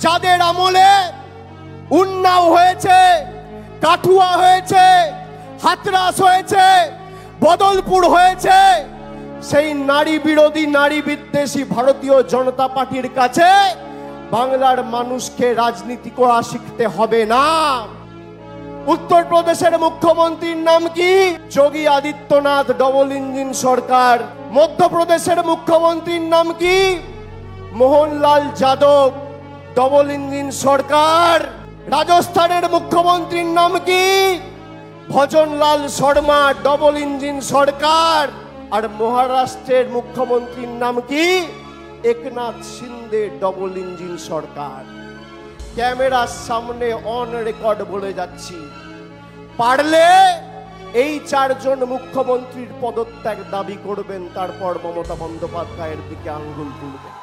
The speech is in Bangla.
যাদের আমলে উন্নাও হয়েছে, কাঠুয়া হয়েছে, হাতরাস হয়েছে, বদলপুর হয়েছে, সেই নারী বিরোধী নারী বিদ্বেষী ভারতীয় জনতা পার্টির কাছে বাংলার মানুষকে রাজনীতি করা শিখতে হবে না। উত্তরপ্রদেশের মুখ্যমন্ত্রীর নাম কি? যোগী আদিত্যনাথ, ডবল ইঞ্জিন সরকার। মধ্যপ্রদেশের মুখ্যমন্ত্রীর নাম কি? মোহনলাল যাদব, ডবল ইঞ্জিন সরকার। রাজস্থানের মুখ্যমন্ত্রীর নাম কি? ভজনলাল শর্মা, ডবল ইঞ্জিন সরকার। আর মহারাষ্ট্রের মুখ্যমন্ত্রীর নাম কি? একনাথ শিন্দে, ডবল ইঞ্জিন সরকার। ক্যামেরার সামনে অন রেকর্ড বলে যাচ্ছি, পারলে এই চারজন মুখ্যমন্ত্রীর পদত্যাগ দাবি করবেন, তারপর মমতা বন্দ্যোপাধ্যায়ের দিকে আঙ্গুল তুলবেন।